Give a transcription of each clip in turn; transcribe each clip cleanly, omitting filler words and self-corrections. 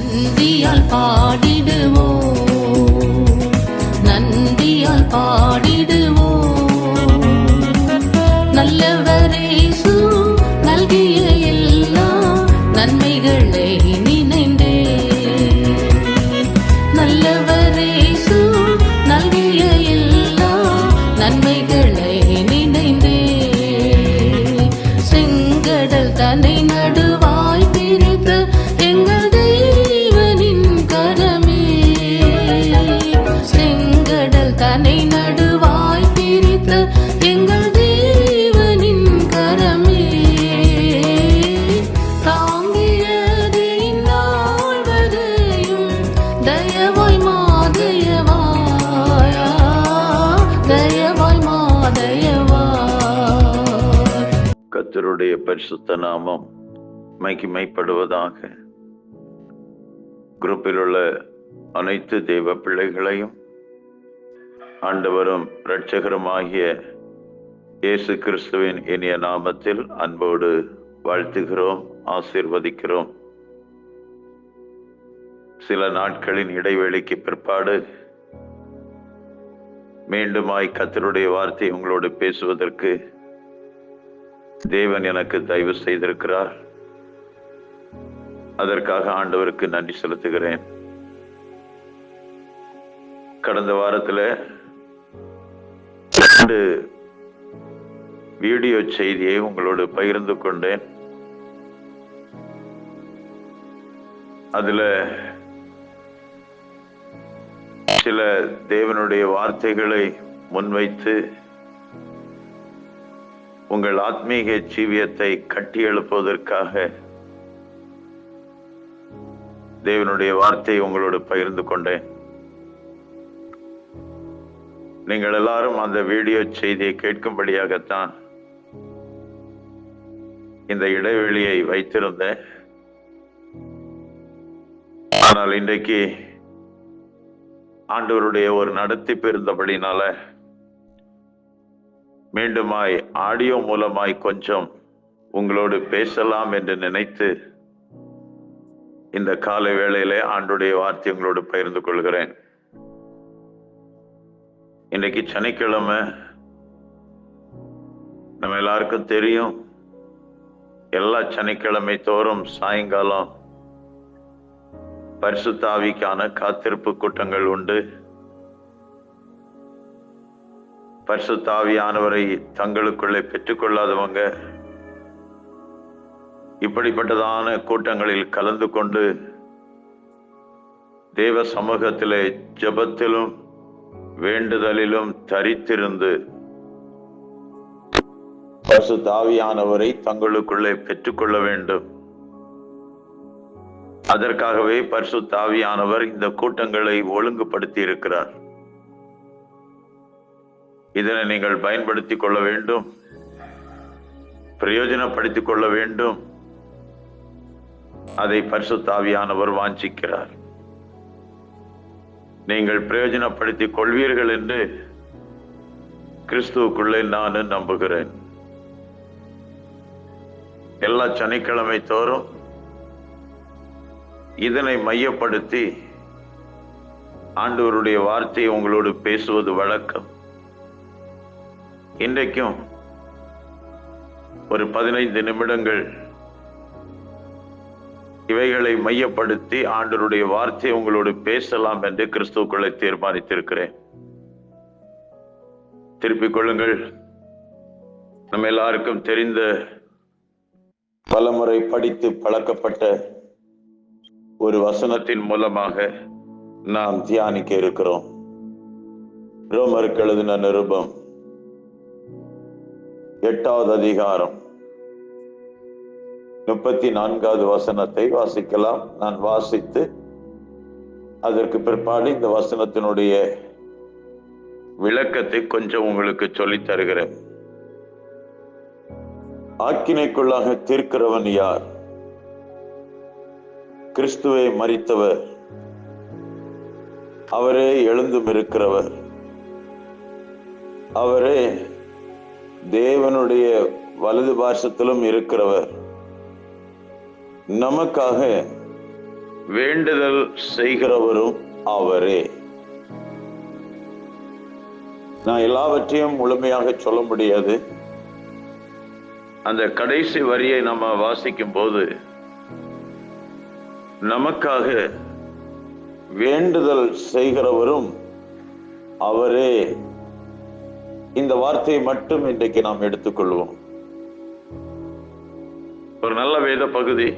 நன்றியால் பாடிடுவோம், நன்றியால் பாடிடுவோம். நல்லவர் இயேசு நல்கிய எல்லா நன்மைகளை நினைந்தே, நல்லவர் இயேசு நல்கிய எல்லா நன்மைகளை நினைந்தே, செங்கடல் தன்னை நடுவாய் பிரித்த எங்கள் தெய்வனின் கரமே, செங்கடல் தன்னை நடுவாய் பிரித்த எங்கள் தெய்வனின் கரமே, தாங்கியது இந்நாள் வரையும் தயவாய் மாதயவாய், தயவாய் மாதயவாய். கர்த்தருடைய பரிசுத்த நாமம் மகிமைப்படுவதாக. குரூப்பில் உள்ள அனைத்து தெய்வ பிள்ளைகளையும் ஆண்டவரும் இரட்சகருமாகிய இயேசு கிறிஸ்துவின் இனிய நாமத்தில் அன்போடு வாழ்த்துகிறோம், ஆசீர்வதிக்கிறோம். சில நாட்களின் இடைவெளிக்கு பிற்பாடு மீண்டுமாய் கர்த்தருடைய வார்த்தை உங்களோடு பேசுவதற்கு தேவன் எனக்கு தயவு செய்திருக்கிறார். அதற்காக ஆண்டவருக்கு நன்றி செலுத்துகிறேன். கடந்த வாரத்தில் 2 வீடியோ செய்தியை உங்களோடு பகிர்ந்து கொண்டேன். அதுல சில தேவனுடைய வார்த்தைகளை முன்வைத்து உங்கள் ஆத்மீக ஜீவியத்தை கட்டி எழுப்புவதற்காக தேவனுடைய வார்த்தையை உங்களோடு பகிர்ந்து கொண்டேன். நீங்கள் எல்லாரும் அந்த வீடியோ செய்தியை கேட்கும்படியாகத்தான் இந்த இடைவெளியை வைத்திருந்தேன். ஆனால் இன்றைக்கு ஆண்டவருடைய ஒரு நடத்திப்பு இருந்தபடினால மீண்டுமாய் ஆடியோ மூலமாய் கொஞ்சம் உங்களோடு பேசலாம் என்று நினைத்து இந்த காலை வேளையிலே ஆண்டவருடைய வார்த்தை உங்களோடு பகிர்ந்து கொள்கிறேன். இன்றைக்கு சனிக்கிழமை, நம்ம எல்லாருக்கும் தெரியும், எல்லா சனிக்கிழமை தோறும் சாயங்காலம் பரிசுத்த ஆவிக்கான காத்திருப்பு கூட்டங்கள் உண்டு. பரிசுத்த ஆவியானவரை தங்களுக்குள்ளே பெற்றுக்கொள்ளாதவங்க இப்படிப்பட்டதான கூட்டங்களில் கலந்து கொண்டு தேவ சமூகத்திலே ஜெபத்திலும் வேண்டுதலிலும் தரித்திருந்து பரிசுத்த ஆவியானவரை தங்களுக்குள்ளே பெற்றுக்கொள்ள வேண்டும். அதற்காகவே பரிசுத்த ஆவியானவர் இந்த கூட்டங்களை ஒழுங்குபடுத்தி இருக்கிறார். இதனை நீங்கள் பயன்படுத்திக் கொள்ள வேண்டும், பிரயோஜனப்படுத்திக் கொள்ள வேண்டும். அதை பரிசுத்த ஆவியானவர் வாஞ்சிக்கிறார். நீங்கள் பிரயோஜனப்படுத்திக் கொள்வீர்கள் என்று கிறிஸ்துவுக்குள்ளே நான் நம்புகிறேன். எல்லா சனிக்கிழமை தோறும் இதனை மையப்படுத்தி ஆண்டவருடைய வார்த்தையை உங்களோடு பேசுவது வழக்கம். இன்றைக்கும் ஒரு 15 நிமிடங்கள் இவைகளை மையப்படுத்தி ஆண்டவருடைய வார்த்தையை உங்களோடு பேசலாம் என்று கிறிஸ்துவுக்குள்ளே தீர்மானித்திருக்கிறேன். திருப்பிக் கொள்ளுங்கள். நம்ம எல்லாருக்கும் தெரிந்த, பலமுறை படித்து பழக்கப்பட்ட ஒரு வசனத்தின் மூலமாக நாம் தியானிக்க இருக்கிறோம். ரோமருக்கு எழுதின நிருபம் 8வது அதிகாரம் 34வது வசனத்தை வாசிக்கலாம். நான் வாசித்து அதற்கு பிற்பாடு இந்த வசனத்தினுடைய விளக்கத்தை கொஞ்சம் உங்களுக்கு சொல்லித் தருகிறேன். ஆக்கினைக்குள்ளாக தீர்க்கிறவன் யார்? கிறிஸ்துவை மரித்தவர், அவரே எழுந்தும் இருக்கிறவர், அவரே தேவனுடைய வலது பார்சத்திலும் இருக்கிறவர், நமக்காக வேண்டுதல் செய்கிறவரும் அவரே. நான் எல்லாவற்றையும் முழுமையாக சொல்ல முடியாது. அந்த கடைசி வரியை நம்ம வாசிக்கும் போது நமக்காக வேண்டுதல் செய்கிறவரும் அவரே, இந்த வார்த்தையை மட்டும் இன்றைக்கு நாம் எடுத்துக்கொள்வோம். ஒரு நல்ல வேத பகுதி.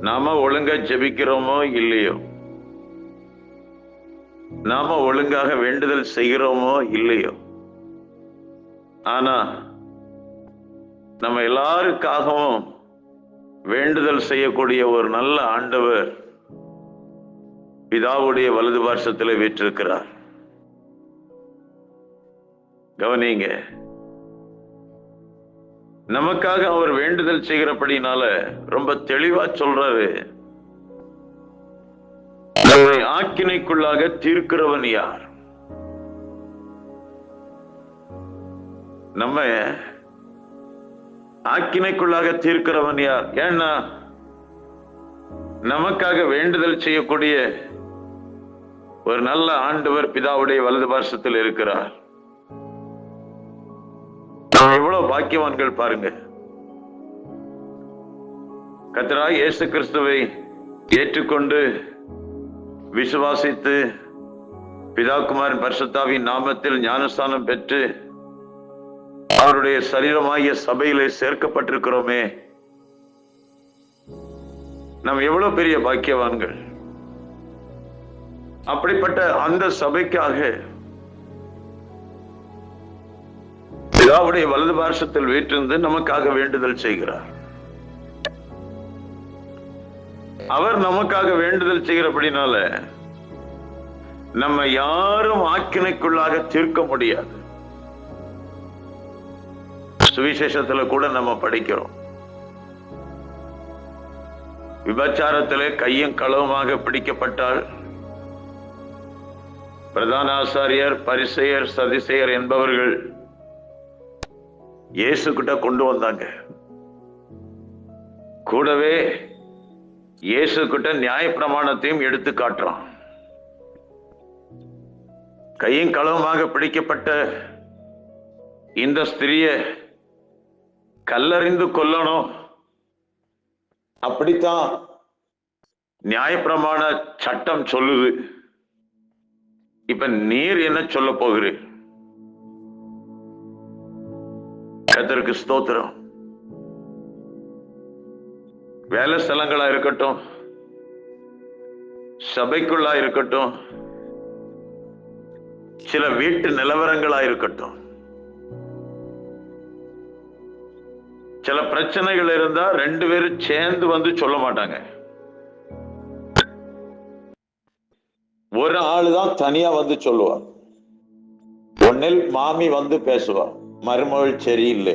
நாம ஒழுங்கா ஜெபிக்கிறோமோ இல்லையோ, நாம ஒழுங்காக வேண்டுதல் செய்கிறோமோ இல்லையோ, ஆனா நம்ம எல்லாருக்காகவும் வேண்டுதல் செய்யக்கூடிய ஒரு நல்ல ஆண்டவர் பிதாவுடைய வலது பார்சத்தில் வீற்றிருக்கிறார். கவனிங்க, நமக்காக அவர் வேண்டுதல் செய்கிறபடினால ரொம்ப தெளிவா சொல்றாரு, நம்மை ஆக்கினைக்குள்ளாக தீர்க்கிறவன் யார்? நம்ம ஆக்கினைக்குள்ளாக தீர்க்கிறவன் யார்? ஏன்னா நமக்காக வேண்டுதல் செய்யக்கூடிய ஒரு நல்ல ஆண்டவர் பிதாவுடைய வலது பார்சத்தில் இருக்கிறார். எவ்வளவு பாக்கியவான்கள் பாருங்க. கர்த்தராகிய இயேசு கிறிஸ்துவை ஏற்றுக்கொண்டு விசுவாசித்து பிதா குமாரன் பரிசுத்தாவின் நாமத்தில் ஞானஸ்தானம் பெற்று அவருடைய சரீரமாகிய சபையிலே சேர்க்கப்பட்டிருக்கிறோமே, நாம் எவ்வளவு பெரிய பாக்கியவான்கள். அப்படிப்பட்ட அந்த சபைக்காக பிதாவுடைய வலது பார்சத்தில் வீற்றிருந்து நமக்காக வேண்டுதல் செய்கிறார். அவர் நமக்காக வேண்டுதல் செய்கிறபடினால நம்ம யாரும் ஆக்கினைக்குள்ளாக தீர்க்க முடியாது. சுவிசேஷத்துல கூட நம்ம படிக்கிறோம், விபச்சாரத்திலே கையும் களவுமாக பிடிக்கப்பட்டால் பிரதான ஆசாரியர், பரிசேயர், சதுசேயர் என்பவர்கள் இயேசு கிட்ட கொண்டு வந்தாங்க. கூடவே இயேசு கிட்ட நியாயப்பிரமாணத்தையும் எடுத்து காட்டுறான். கையும் களவுமாக பிடிக்கப்பட்ட இந்த ஸ்திரியை கல்லறிந்து கொல்லணும், அப்படித்தான் நியாயப்பிரமாண சட்டம் சொல்லுது. இப்ப நீர் என்ன சொல்ல போகிறீர்? கர்த்தருக்கு ஸ்தோத்திரம். வேலை ஸ்தலங்களா இருக்கட்டும், சபைக்குள்ளா இருக்கட்டும், சில வீட்டு நிலவரங்களா இருக்கட்டும், சில பிரச்சனைகள் இருந்தா ரெண்டு பேரும் சேர்ந்து வந்து சொல்ல மாட்டாங்க. ஒரு ஆளுதான் தனியா வந்து சொல்லுவார். ஒன்னில் மாமி வந்து பேசுவார், மருமகள் சரியில்லை,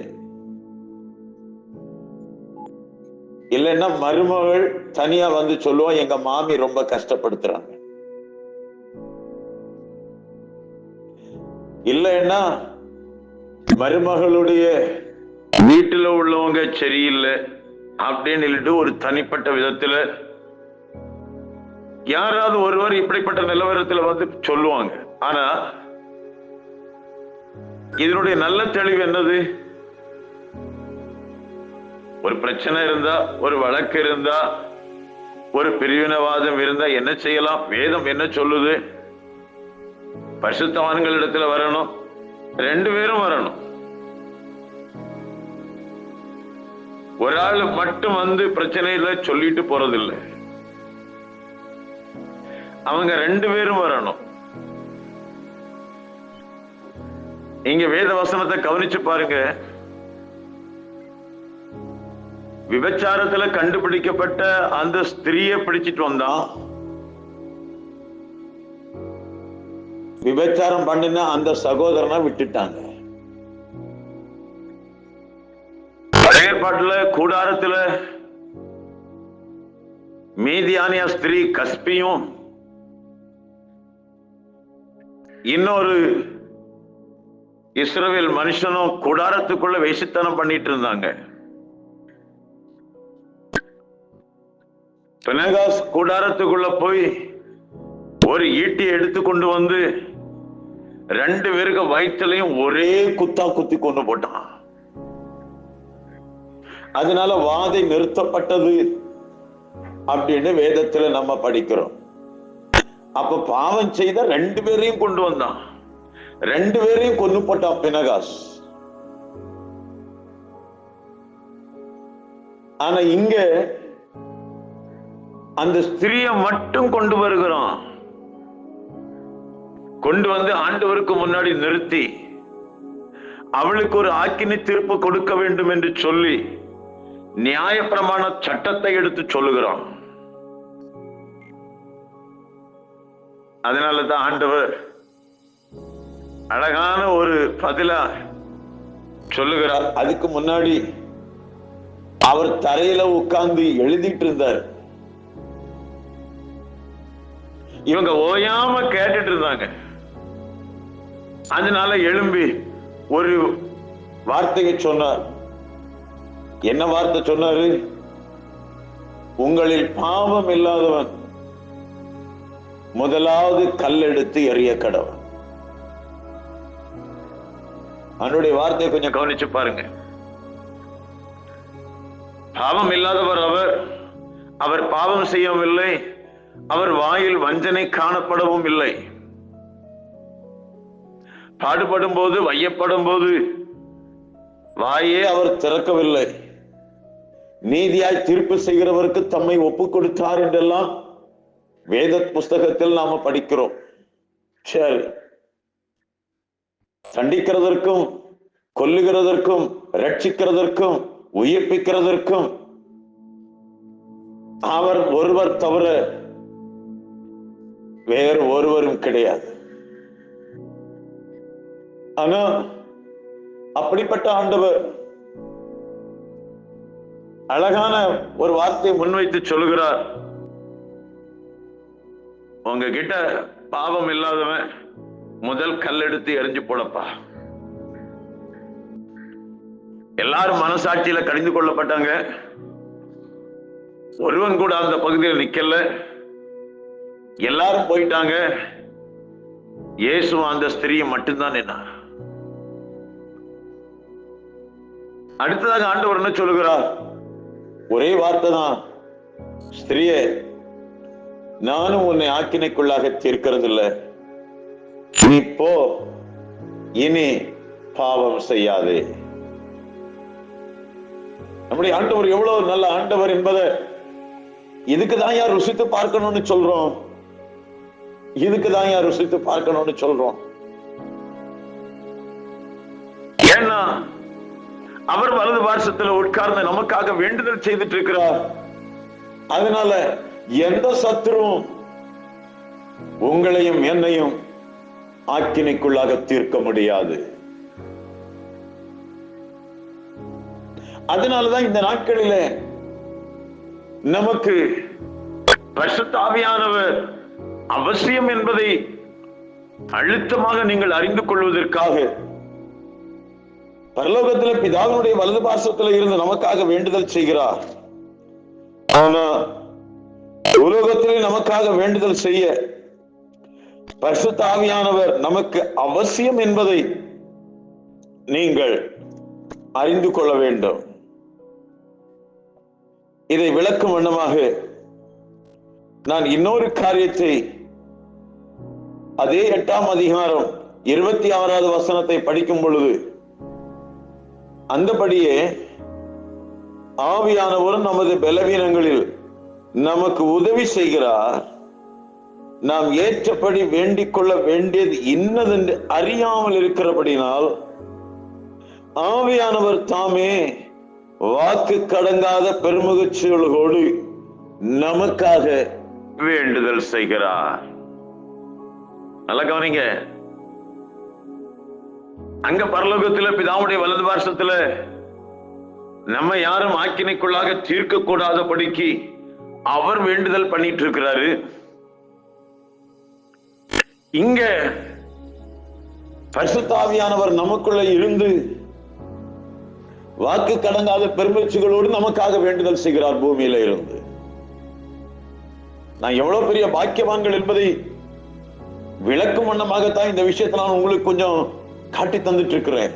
இல்லைன்னா மருமகள் தனியா வந்து சொல்லுவோம், எங்க மாமி ரொம்ப கஷ்டப்படுத்துறாங்க. இல்லைன்னா மருமகளுடைய வீட்டுல உள்ளவங்க சரியில்லை அப்படின்னு சொல்லிட்டு ஒரு தனிப்பட்ட விதத்துல யாராவது ஒருவர் இப்படிப்பட்ட நிலவரத்துல வந்து சொல்லுவாங்க. ஆனா இதனுடைய நல்ல தெளிவு என்னது? ஒரு பிரச்சனை இருந்தா, ஒரு வழக்கு இருந்தா, ஒரு பிரிவினவாதம் இருந்தா என்ன செய்யலாம்? வேதம் என்ன சொல்லுது? பரிசுத்தவான்களிடத்துல வரணும், ரெண்டு பேரும் வரணும். ஒரு ஆள் மட்டும் வந்து பிரச்சனையில சொல்லிட்டு போறதில்லை, அவங்க ரெண்டு பேரும் வரணும். இங்க வேத வசனத்தை கவனிச்சு பாருங்க. விபச்சாரத்துல கண்டுபிடிக்கப்பட்ட அந்த ஸ்திரியை பிடிச்சிட்டு வந்தான். விபச்சாரம் பண்ணின அந்த சகோதரனை விட்டுட்டாங்க. ஏற்பாட்டுல கூடாரத்துல மீதியானிய ஸ்திரீ கஸ்பியும் இன்னொரு இஸ்ரவேல் மனுஷனும் கூடாரத்துக்குள்ள வேசித்தனம் பண்ணிட்டு இருந்தாங்க. பினகாஸ் கூடாரத்துக்குள்ள போய் ஒரு ஈட்டியை எடுத்து கொண்டு வந்து 2 பேருக்கு வயிற்றுலையும் ஒரே குத்தா குத்தி கொண்டு போட்டான். அதனால வாதை நிறுத்தப்பட்டது அப்படின்னு வேதத்துல நம்ம படிக்கிறோம். அப்ப பாவம் செய்த 2 பேரையும் கொண்டு வந்தான், 2 பேரையும் கொண்டு போட்டான் பினகாஸ். ஆனா இங்க அந்த ஸ்திரியை மட்டும் கொண்டு வருகிறான். கொண்டு வந்து ஆண்டவருக்கு முன்னாடி நிறுத்தி அவளுக்கு ஒரு ஆக்கினை தீர்ப்பு கொடுக்க வேண்டும் என்று சொல்லி நியாயப்பிரமாண சட்டத்தை எடுத்து சொல்லுகிறான். அதனாலதான் ஆண்டவர் அழகான ஒரு பதிலா சொல்லுகிறார். அதுக்கு முன்னாடி அவர் தரையில உட்கார்ந்து எழுதிட்டு இருந்தார். இவங்க ஓயாம கேட்டுட்டு இருந்தாங்க. அதனால எழும்பி ஒரு வார்த்தையை சொன்னார். என்ன வார்த்தை சொன்னாரு? உங்களில் பாவம் இல்லாதவன் முதலாவது கல்லெடுத்து எறிய கடவன். அவனுடைய வார்த்தையை கொஞ்சம் கவனிச்சு பாருங்க. பாவம் இல்லாதவர் அவர் பாவம் செய்யவில்லை, அவர் வாயில் வஞ்சனை காணப்படவும் இல்லை. பாடுபடும் போது வையப்படும் போது வாயே அவர் திறக்கவில்லை. நீதியாய் தீர்ப்பு செய்கிறவருக்கு தம்மை ஒப்புக் கொடுத்தார் என்றெல்லாம் வேத புஸ்தகத்தில் நாம படிக்கிறோம். சரி, தண்டிக்கிறதற்கும் கொல்லுகிறதற்கும் ரட்சிக்கிறதற்கும் உயிர்ப்பிக்கிறதற்கும் அவர் ஒருவர் தவிர வேறு ஒருவரும் கிடையாது. ஆனா அப்படிப்பட்ட ஆண்டவர் அழகான ஒரு வார்த்தையை முன்வைத்து சொல்லுகிறார். உங்ககிட்ட பாவம் இல்லாதவன் முதல் கல்லெடுத்து எரிஞ்சு போடப்பா. எல்லாரும் மனசாட்சியில கடிந்து கொள்ளப்பட்டாங்க. ஒருவன் கூட அந்த பகுதியில் நிக்கல. எல்லாரும் போயிட்டாங்க. இயேசு அந்த ஸ்திரியை மட்டும்தான் நின்னார். அடுத்ததாக ஆண்டவர் என்ன சொல்லுகிறார்? ஒரே வார்த்தை தான், ஸ்திரியே, நானும் உன்னை ஆக்கினைக்குள்ளாக தீர்க்கிறது இல்லை, நீ போ, இனி பாவம் செய்யாதே. நம்முடைய ஆண்டவர் எவ்வளவு நல்ல ஆண்டவர் என்பதை இதுக்குதான் யார் ருசித்து பார்க்கணும்னு சொல்றோம். இதுக்குதான் யார் ருசித்து பார்க்கணும்னு சொல்றோம். ஏன்னா அவர் வலது பார்சத்தில் உட்கார்ந்து நமக்காக வேண்டுதல் செய்துட்டு இருக்கிறார். அதனால எந்த சத்துருவும் உங்களையும் என்னையும் ஆக்கினைக்குள்ளாக தீர்க்க முடியாது. அதனாலதான் இந்த நாட்களிலே நமக்கு பரிசுத்த ஆவியானவர் அவசியம் என்பதை அழுத்தமாக நீங்கள் அறிந்து கொள்வதற்காக பரலோகத்தில் பிதாவினுடைய வலது பார்சத்தில் இருந்து நமக்காக வேண்டுதல் செய்கிறார். ஆனா உலகத்திலே நமக்காக வேண்டுதல் செய்ய பரிசுத்த ஆவியானவர் நமக்கு அவசியம் என்பதை நீங்கள் அறிந்து கொள்ள வேண்டும். இதை விளக்கும் வண்ணமாக நான் இன்னொரு காரியத்தை அதே 8ஆம் அதிகாரம் 26வது வசனத்தை படிக்கும் பொழுது, அந்தபடியே ஆவியானவரும் நமது பலவீனங்களில் நமக்கு உதவி செய்கிறார். நாம் ஏற்றபடி வேண்டிக் கொள்ள வேண்டியது இன்னதென்று அறியாமல் இருக்கிறபடினால் ஆவியானவர் தாமே வாக்கு கடங்காத பெருமகிழ்ச்சிகளோடு நமக்காக வேண்டுதல் செய்கிறார். நல்ல கவனிங்க. அங்க பரலோகத்துல பிதாவுடைய வலது பார்சத்துல நம்ம யாரும் ஆக்கினைக்குள்ளாக தீர்க்க கூடாதபடிக்கு அவர் வேண்டுதல் பண்ணிட்டு இருக்கிறாரு. இங்க பரிசுத்த ஆவியானவர் நமக்குள்ள இருந்து வாக்கு கடங்காத பெருமகிழ்ச்சிகளோடு நமக்காக வேண்டுதல் செய்கிறார் பூமியில இருந்து. நான் எவ்வளவு பெரிய பாக்கியவான்கள் என்பதை விளக்கும் வண்ணமாகத்தான் இந்த விஷயத்தை நான் உங்களுக்கு கொஞ்சம் காட்டி தந்துட்டு இருக்கிறேன்.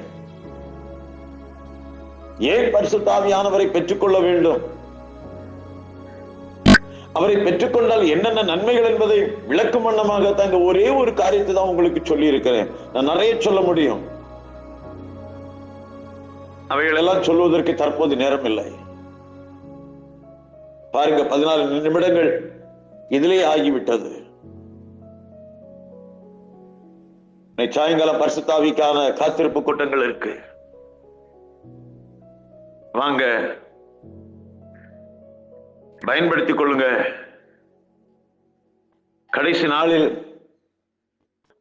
ஏன் பரிசுத்த ஆவியானவரை பெற்றுக்கொள்ள வேண்டும், அவரை பெற்றுக்கொண்டால் என்னென்ன நன்மைகள் என்பதை விளக்கும் வண்ணமாகத்தான் இந்த ஒரே ஒரு காரியத்தை தான் உங்களுக்கு சொல்லி இருக்கிறேன். நான் நிறைய சொல்ல முடியும், அவைகள் எல்லாம் சொல்வதற்கு தற்போது நேரம் இல்லை. பாருங்க, 14 நிமிடங்கள் இதிலே ஆகிவிட்டது. சாயங்கால பரிசுத்த ஆவிக்கான காத்திருப்பு கூட்டங்கள் இருக்கு. வாங்க, பயன்படுத்திக் கொள்ளுங்க. கடைசி நாளில்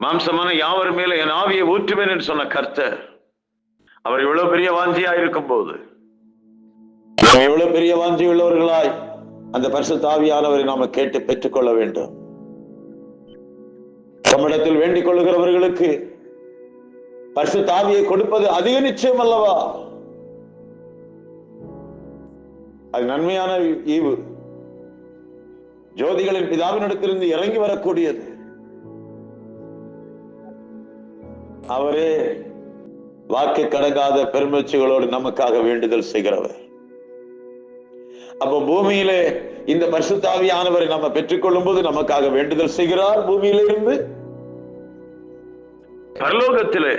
மாம்சமான யாவர் மேல என் ஆவியை ஊற்றுவேன் என்று சொன்ன கர்த்தர், அவர் இவ்வளவு பெரிய வாஞ்சியா இருக்கும் போது எவ்வளவு பெரிய வாஞ்சி உள்ளவர்களாய் அந்த பரிசுத்த ஆவியானவரை நாம கேட்டு பெற்றுக்கொள்ள வேண்டும். நம்மிடத்தில் வேண்டிக் கொள்ளுகிறவர்களுக்கு பரிசுத்த ஆவியை கொடுப்பது அதிக நிச்சயம் அல்லவா? அது நன்மையான ஈவு, ஜோதிகளின் பிதாவினிடத்திலிருந்து இறங்கி வரக்கூடியது. அவரே வாக்கு கடங்காத பெருமூச்சுகளோடு நமக்காக வேண்டுதல் செய்கிறவர். அப்போ பூமியிலே இந்த பரிசுத்த ஆவியானவரை நம்ம பெற்றுக்கொள்ளும் போது நமக்காக வேண்டுதல் செய்கிறார். பூமியில இருந்து பரலோகத்திலே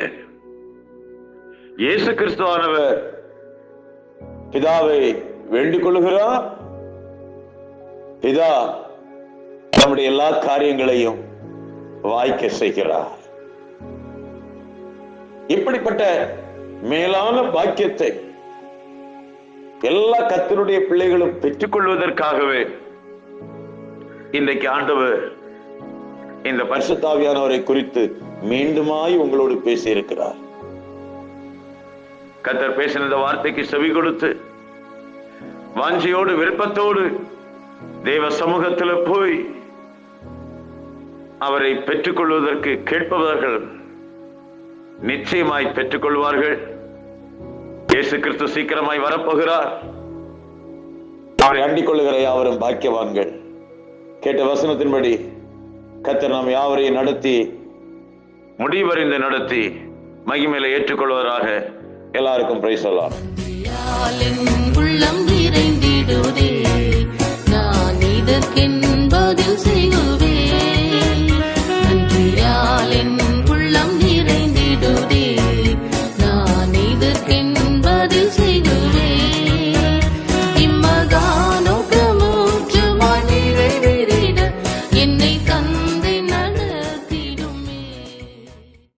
இயேசு கிறிஸ்துவானவர் பிதாவை வேண்டிக் கொள்ளுகிறார். பிதா நம்முடைய எல்லா காரியங்களையும் வாய்க்க செய்கிறார். இப்படிப்பட்ட மேலான பாக்கியத்தை எல்லா கர்த்தருடைய பிள்ளைகளும் பெற்றுக் கொள்வதற்காகவே இன்றைக்கு ஆண்டவர் இந்த பரிசுத்த ஆவியானவரை குறித்து மீண்டுமாய் உங்களோடு பேசி இருக்கிறார். கர்த்தர் பேசின இந்த வார்த்தைக்கு செவி கொடுத்து வாஞ்சியோடு விருப்பத்தோடு தேவ சமூகத்தில் போய் அவரை பெற்றுக்கொள்வதற்கு கேட்பவர்கள் நிச்சயமாய் பெற்றுக் கொள்வார்கள். இயேசு கிறிஸ்து சீக்கிரமாய் வரப்போகிறார். அவரை அண்டிக் கொள்ளுகிற யாவரும் பாக்கியவான்கள். கேட்ட வசனத்தின்படி கர்த்தர் நாம் யாவரையும் நடத்தி முடிவறிந்து நடத்தி மகிமையில ஏற்றுக்கொள்வதாக. எல்லாருக்கும் பிரைஸ் சொல்லலாம். உள்ளம் நிறைந்திடுதே, நான் இதற்கென்பதில் செய்குவே.